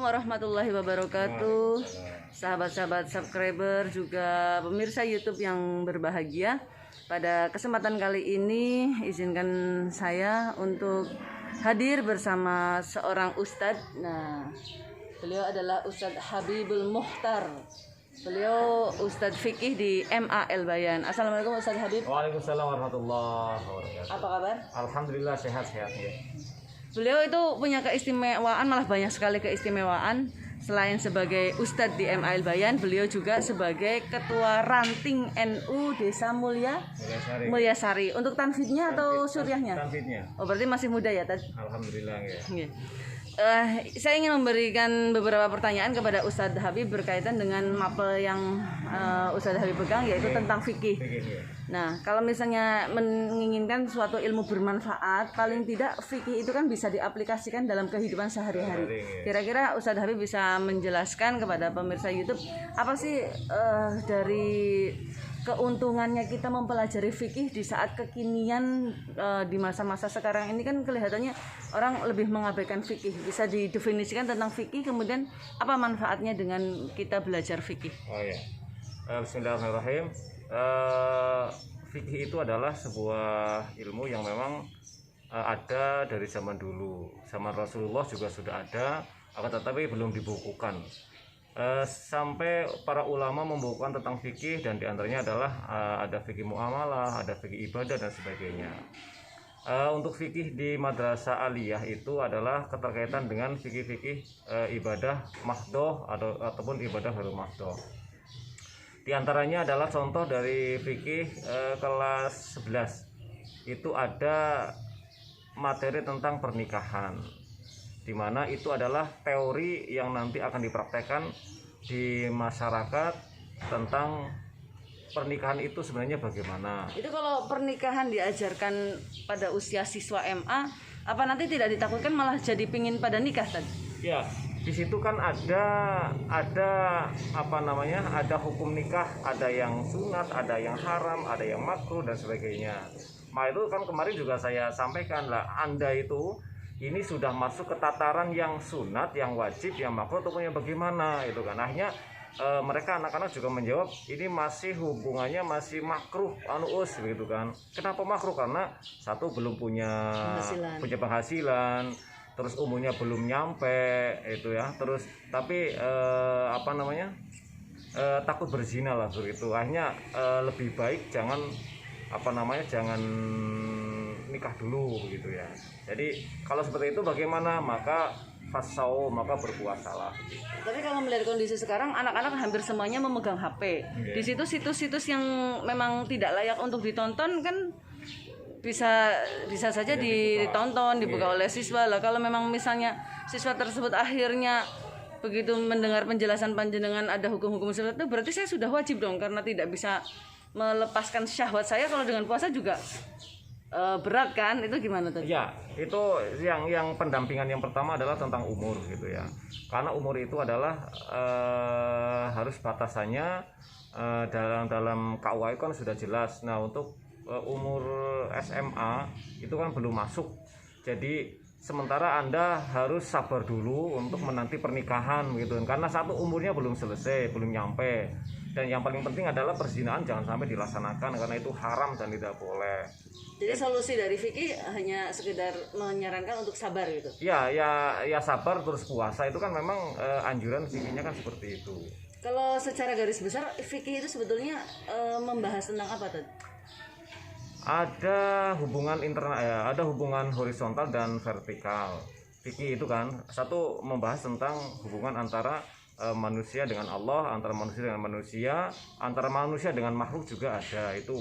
warahmatullahi wabarakatuh. Sahabat-sahabat subscriber juga pemirsa YouTube yang berbahagia. Pada kesempatan kali ini izinkan saya untuk hadir bersama seorang ustadz. Nah, beliau adalah Ustadz Habibul Mukhtar. Beliau Ustadz Fikih di MA El Bayan. Assalamualaikum Ustadz Habib. Waalaikumsalam warahmatullahi wabarakatuh. Apa kabar? Alhamdulillah sehat-sehat ya. Beliau itu punya keistimewaan, malah banyak sekali keistimewaan. Selain sebagai Ustadz di MA El Bayan, beliau juga sebagai Ketua Ranting NU Desa Mulyasari. Untuk tanfidnya atau suryahnya? Tanfidnya. Oh, berarti masih muda ya, Tad? Alhamdulillah ya. Iya. Saya ingin memberikan beberapa pertanyaan kepada Ustadz Habib berkaitan dengan mapel yang Ustadz Habib pegang, yaitu tentang fikih. Nah, kalau misalnya menginginkan suatu ilmu bermanfaat, paling tidak fikih itu kan bisa diaplikasikan dalam kehidupan sehari-hari. Kira-kira Ustadz Habib bisa menjelaskan kepada pemirsa YouTube apa sih dari keuntungannya kita mempelajari fikih di saat kekinian, di masa-masa sekarang ini kan kelihatannya orang lebih mengabaikan fikih. Bisa didefinisikan tentang fikih, kemudian apa manfaatnya dengan kita belajar fikih? Oh ya. Bismillahirrahmanirrahim. Fikih itu adalah sebuah ilmu yang memang ada dari zaman dulu. Zaman Rasulullah juga sudah ada, akan tetapi belum dibukukan. Sampai para ulama membukukan tentang fikih, dan diantaranya adalah ada fikih muamalah, ada fikih ibadah dan sebagainya. Untuk fikih di madrasah aliyah itu adalah keterkaitan dengan fikih-fikih ibadah mahdoh ataupun ibadah baru mahdoh. Di antaranya adalah contoh dari fikih kelas 11 itu ada materi tentang pernikahan, di mana itu adalah teori yang nanti akan dipraktekkan di masyarakat tentang pernikahan itu sebenarnya bagaimana. Itu kalau pernikahan diajarkan pada usia siswa MA, apa nanti tidak ditakutkan malah jadi pingin pada nikah tadi? Ya, di situ kan ada apa namanya? Ada hukum nikah, ada yang sunat, ada yang haram, ada yang makruh dan sebagainya. Nah, itu kan kemarin juga saya sampaikan lah, Anda itu ini sudah masuk ke tataran yang sunat, yang wajib, yang makruh ataupun yang bagaimana itu kan. Akhirnya mereka anak-anak juga menjawab ini masih hubungannya masih makruh begitu kan. Kenapa makruh? Karena satu belum punya penghasilan, terus umurnya belum nyampe itu ya. Terus tapi takut berzina lah begitu. Akhirnya lebih baik jangan jangan nikah dulu begitu ya. Jadi kalau seperti itu bagaimana? Maka fasau, maka berpuasalah. Tapi kalau melihat kondisi sekarang, anak-anak hampir semuanya memegang HP. Di situ situs-situs yang memang tidak layak untuk ditonton kan bisa saja ditonton, dibuka oleh siswa lah. Kalau memang misalnya siswa tersebut akhirnya begitu mendengar penjelasan panjenengan ada hukum-hukum seperti itu, berarti saya sudah wajib dong, karena tidak bisa melepaskan syahwat saya. Kalau dengan puasa juga berat kan, itu gimana tadi? Ya, itu yang pendampingan yang pertama adalah tentang umur gitu ya. Karena umur itu adalah harus batasannya dalam KUA kan sudah jelas. Nah, untuk umur SMA itu kan belum masuk. Jadi sementara Anda harus sabar dulu untuk menanti pernikahan gitu. Karena satu, umurnya belum selesai, belum nyampe. Dan yang paling penting adalah perzinahan jangan sampai dilaksanakan karena itu haram dan tidak boleh. Jadi solusi dari fikih hanya sekedar menyarankan untuk sabar gitu. Ya sabar terus puasa itu kan memang anjuran fikihnya kan seperti itu. Kalau secara garis besar fikih itu sebetulnya membahas tentang apa tadi? Ada hubungan internal ya, ada hubungan horizontal dan vertikal. Fikih itu kan satu membahas tentang hubungan antara manusia dengan Allah, antara manusia dengan manusia, antara manusia dengan makhluk juga ada. Itu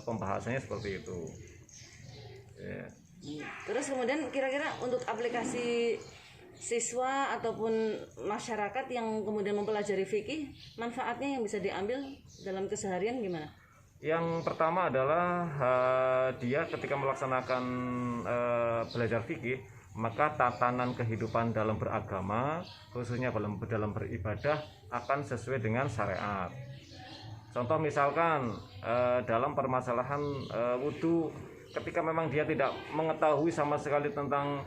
pembahasannya seperti itu. Yeah. Terus kemudian kira-kira untuk aplikasi siswa ataupun masyarakat yang kemudian mempelajari fikih, manfaatnya yang bisa diambil dalam keseharian gimana? Yang pertama adalah dia ketika melaksanakan belajar fikih, maka tatanan kehidupan dalam beragama, khususnya dalam beribadah, akan sesuai dengan syariat. Contoh misalkan dalam permasalahan wudhu, ketika memang dia tidak mengetahui sama sekali tentang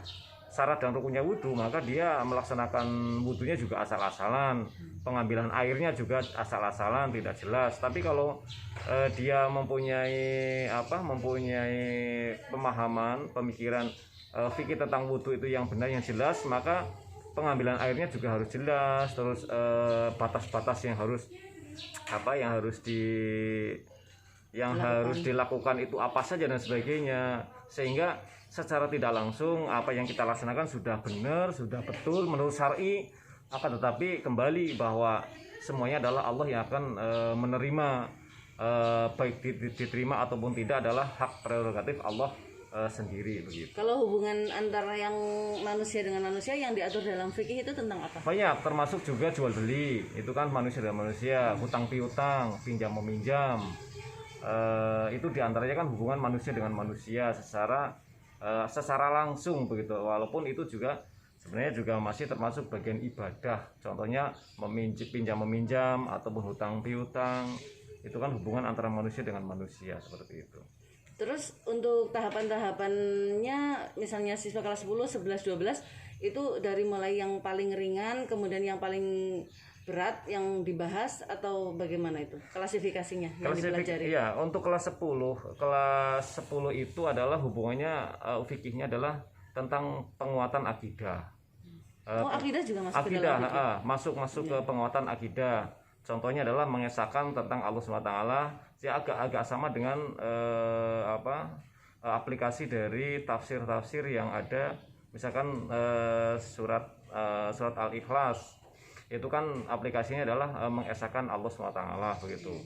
syarat dan rukunnya wudhu, maka dia melaksanakan wudhunya juga asal-asalan, pengambilan airnya juga asal-asalan, tidak jelas. Tapi kalau dia mempunyai pemahaman, pemikiran fikih tentang wudhu itu yang benar, yang jelas, maka pengambilan airnya juga harus jelas. Terus batas-batas yang harus dilakukan itu apa saja dan sebagainya, sehingga secara tidak langsung apa yang kita laksanakan sudah benar, sudah betul menurut syar'i. Akan tetapi kembali bahwa semuanya adalah Allah yang akan menerima, baik diterima ataupun tidak adalah hak prerogatif Allah sendiri begitu. Kalau hubungan antara yang manusia dengan manusia yang diatur dalam fikih itu tentang apa? Banyak, termasuk juga jual beli, itu kan manusia dan manusia, hutang piutang, pinjam meminjam, itu diantaranya kan hubungan manusia dengan manusia secara langsung begitu. Walaupun itu juga sebenarnya juga masih termasuk bagian ibadah. Contohnya pinjam meminjam ataupun hutang piutang, itu kan hubungan antara manusia dengan manusia seperti itu. Terus untuk tahapan-tahapannya, misalnya siswa kelas 10, 11, 12 itu dari mulai yang paling ringan kemudian yang paling berat yang dibahas, atau bagaimana itu klasifikasinya yang dipelajari? Iya, untuk kelas 10 itu adalah hubungannya fikihnya adalah tentang penguatan akidah. Akidah juga masuk ke Akidah, dalam fikih. masuk ke penguatan akidah. Contohnya adalah mengesahkan tentang Allah SWT, ya agak sama dengan aplikasi dari tafsir-tafsir yang ada, misalkan surat Al-Ikhlas, itu kan aplikasinya adalah mengesahkan Allah SWT begitu.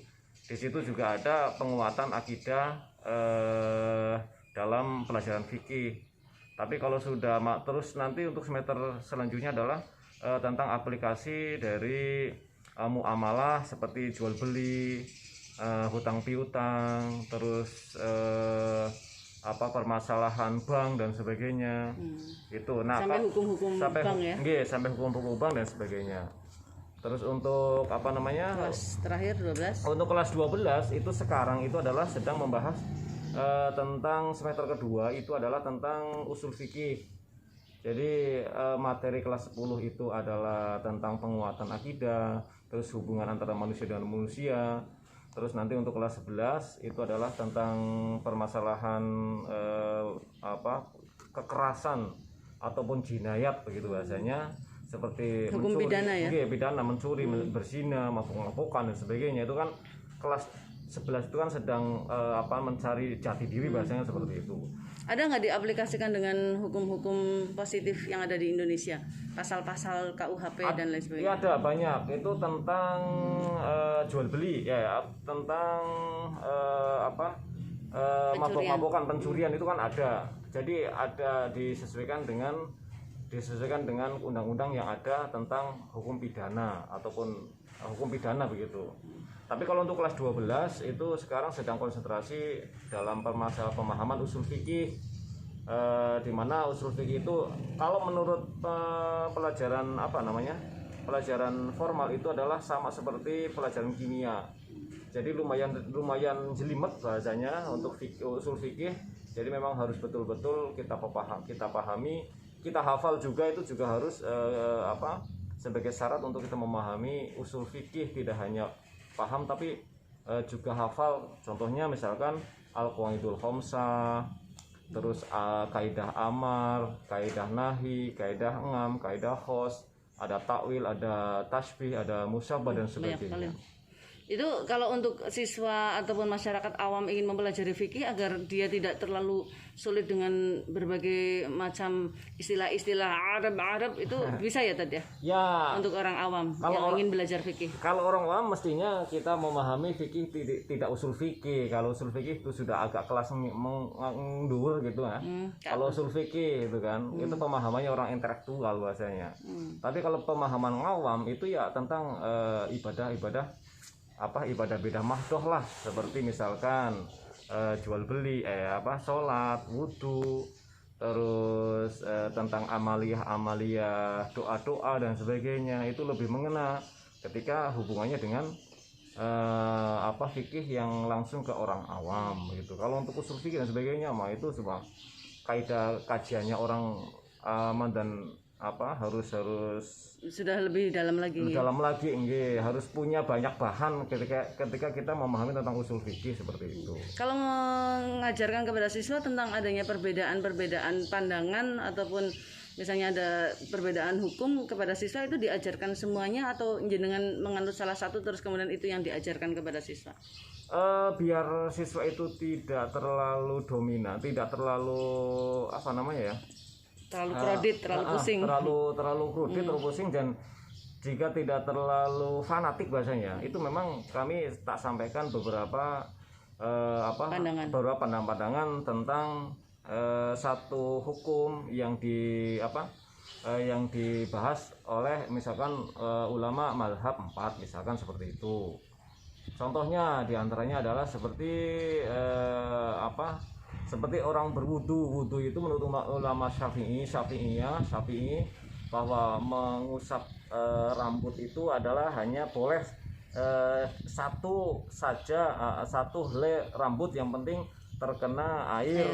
Di situ juga ada penguatan akidah dalam pelajaran fikih. Tapi kalau sudah terus nanti untuk semester selanjutnya adalah tentang aplikasi dari muamalah seperti jual beli, hutang piutang, terus permasalahan bank dan sebagainya. Itu sampai hukum-hukum bank ya. Sampai hukum-hukum bank dan sebagainya. Terus untuk kelas terakhir 12. Untuk kelas 12 itu sekarang itu adalah sedang membahas tentang semester kedua, itu adalah tentang usul fikih. Jadi materi kelas 10 itu adalah tentang penguatan akidah, terus hubungan antara manusia dengan manusia. Terus nanti untuk kelas 11 itu adalah tentang permasalahan kekerasan ataupun jinayat begitu bahasanya, seperti hukum mencuri, pidana ya. Pidana, mencuri, berzina, mabuk-mabukan dan sebagainya. Itu kan kelas 11 itu kan sedang mencari jati diri bahasanya seperti itu. Ada nggak diaplikasikan dengan hukum-hukum positif yang ada di Indonesia? Pasal-pasal KUHP dan lain sebagainya? Iya, ada banyak. Itu tentang jual beli ya, tentang mabuk-mabukan, pencurian itu kan ada. Jadi ada disesuaikan dengan undang-undang yang ada tentang hukum pidana ataupun hukum pidana begitu. Tapi kalau untuk kelas 12 itu sekarang sedang konsentrasi dalam permasalahan pemahaman usul fikih, di mana usul fikih itu kalau menurut pelajaran pelajaran formal itu adalah sama seperti pelajaran kimia. Jadi lumayan jelimet bahasanya untuk usul fikih. Jadi memang harus betul-betul kita pahami, kita hafal juga, itu juga harus sebagai syarat untuk kita memahami usul fikih, tidak hanya paham tapi juga hafal. Contohnya misalkan Al-Qawaidul Khamsah, terus kaidah amar, kaidah nahi, kaidah ngam, kaidah khos, ada takwil, ada tasbih, ada musyabah dan sebagainya. Itu kalau untuk siswa ataupun masyarakat awam ingin mempelajari fikih agar dia tidak terlalu sulit dengan berbagai macam istilah-istilah Arab itu bisa ya tadi ya? Ya. Untuk orang awam yang ingin belajar fikih. Kalau orang awam mestinya kita memahami fikih tidak usul fikih. Kalau usul fikih itu sudah agak kelas mendur gitu ya. Kalau usul fikih itu kan itu pemahamannya orang intelektual bahasanya. Tapi kalau pemahaman awam itu ya tentang ibadah bidah mahdoh lah, seperti misalkan jual beli, sholat, wudhu, terus tentang amaliyah, doa-doa dan sebagainya. Itu lebih mengena ketika hubungannya dengan fikih yang langsung ke orang awam gitu. Kalau untuk usul fikih dan sebagainya itu cuma kaidah kajiannya orang aman dan harus sudah lebih dalam lagi. dalam lagi, harus punya banyak bahan ketika kita memahami tentang usul fikih seperti itu. Kalau mengajarkan kepada siswa tentang adanya perbedaan pandangan ataupun misalnya ada perbedaan hukum kepada siswa, itu diajarkan semuanya atau jenengan menganut salah satu terus kemudian itu yang diajarkan kepada siswa? Biar siswa itu tidak terlalu dominan, tidak terlalu Terlalu kredit, terlalu pusing. terlalu kredit, terlalu pusing, dan jika tidak terlalu fanatik bahasanya, itu memang kami tak sampaikan beberapa pandangan tentang satu hukum yang yang dibahas oleh misalkan ulama mazhab 4 misalkan seperti itu. Contohnya diantaranya adalah seperti seperti orang berwudu itu menurut ulama Syafi'i bahwa mengusap rambut itu adalah hanya boleh satu helai rambut, yang penting terkena air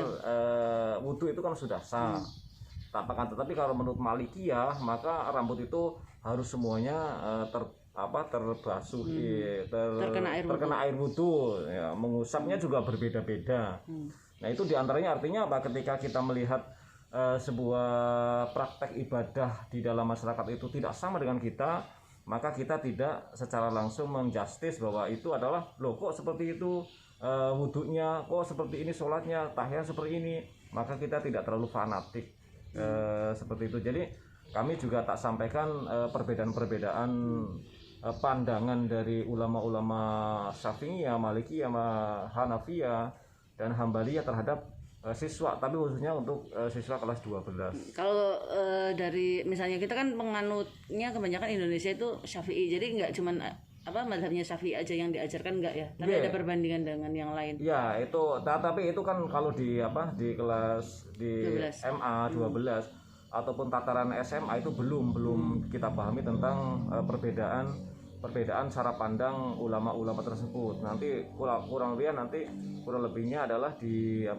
wudu itu kan sudah sah. Tetapi kalau menurut Malikiyah maka rambut itu harus semuanya terbasuh, terkena air wudu. Ya, mengusapnya juga berbeda-beda. Nah itu diantaranya artinya apa? Ketika kita melihat sebuah praktek ibadah di dalam masyarakat itu tidak sama dengan kita, maka kita tidak secara langsung menjustis bahwa itu adalah loh kok seperti itu wudunya, kok seperti ini sholatnya, tahiyat seperti ini, maka kita tidak terlalu fanatik seperti itu. Jadi kami juga tak sampaikan perbedaan-perbedaan pandangan dari ulama-ulama Syafi'iyah, Malikiyah, Hanafiyah dan Hambaliyah terhadap siswa, tapi khususnya untuk siswa kelas 12. Kalau dari misalnya kita kan penganutnya kebanyakan Indonesia itu Syafi'i, jadi nggak cuman mazhabnya Syafi'i aja yang diajarkan, nggak ya, tapi ada perbandingan dengan yang lain. Ya itu, tapi itu kan kalau di kelas di 12. MA 12 ataupun tataran SMA itu belum kita pahami tentang perbedaan cara pandang ulama-ulama tersebut. Nanti kurang lebihnya adalah di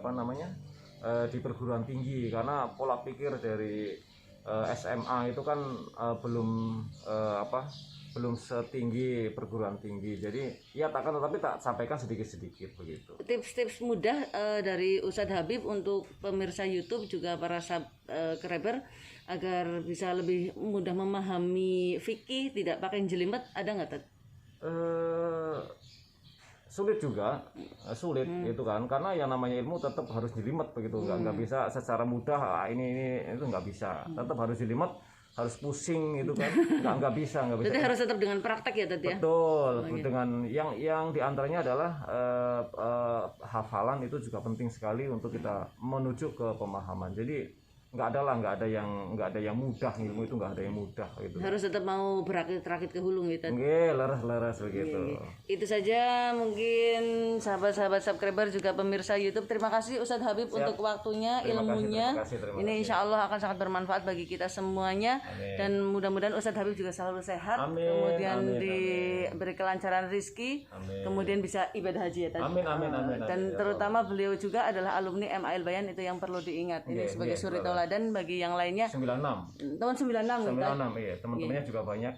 di perguruan tinggi, karena pola pikir dari SMA itu kan belum setinggi perguruan tinggi. Jadi ya tetapi tak sampaikan sedikit-sedikit begitu. Tips-tips mudah dari Ustadz Habib untuk pemirsa YouTube juga para subscriber agar bisa lebih mudah memahami fikih tidak pakai jelimet, ada nggak Ted? Sulit juga, itu kan, karena yang namanya ilmu tetap harus jelimet begitu, nggak bisa secara mudah ini itu nggak bisa, tetap harus jelimet, harus pusing itu kan, nggak bisa. Jadi harus tetap dengan praktek ya Ted ya? Betul, dengan yang diantaranya adalah hafalan itu juga penting sekali untuk kita menuju ke pemahaman. Jadi nggak ada yang mudah, ilmu itu nggak ada yang mudah gitu. Harus tetap mau berakit-rakit ke hulu gitu. Leres begitu. Itu saja mungkin sahabat-sahabat subscriber juga pemirsa YouTube. Terima kasih Ustadz Habib untuk waktunya, ilmunya. Terima Ini kasih. insya Allah akan sangat bermanfaat bagi kita semuanya. Amin. Dan mudah-mudahan Ustadz Habib juga selalu sehat. Amin. Kemudian Amin. diberi kelancaran rezeki. Amin. Kemudian bisa ibadah haji ya tadi. Amin. Dan terutama beliau juga adalah alumni MA Bayan, itu yang perlu diingat. Ini sebagai suri tauladan bagi yang lainnya. 96. Tahun 96 Iya, teman-temannya juga banyak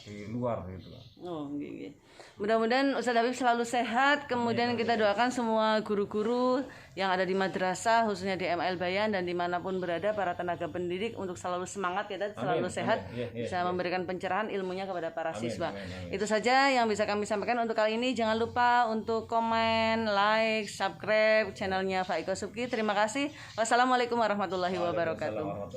di luar gitu. Oh, gitu. Mudah-mudahan Ustadz Habib selalu sehat. Kemudian kita doakan semua guru-guru yang ada di madrasah, khususnya di MA Bayan dan dimanapun berada, para tenaga pendidik untuk selalu semangat ya, selalu sehat, bisa memberikan pencerahan ilmunya kepada para siswa. Itu saja yang bisa kami sampaikan untuk kali ini. Jangan lupa untuk komen, like, subscribe channelnya Faiko Subki. Terima kasih. Wassalamualaikum warahmatullahi wabarakatuh.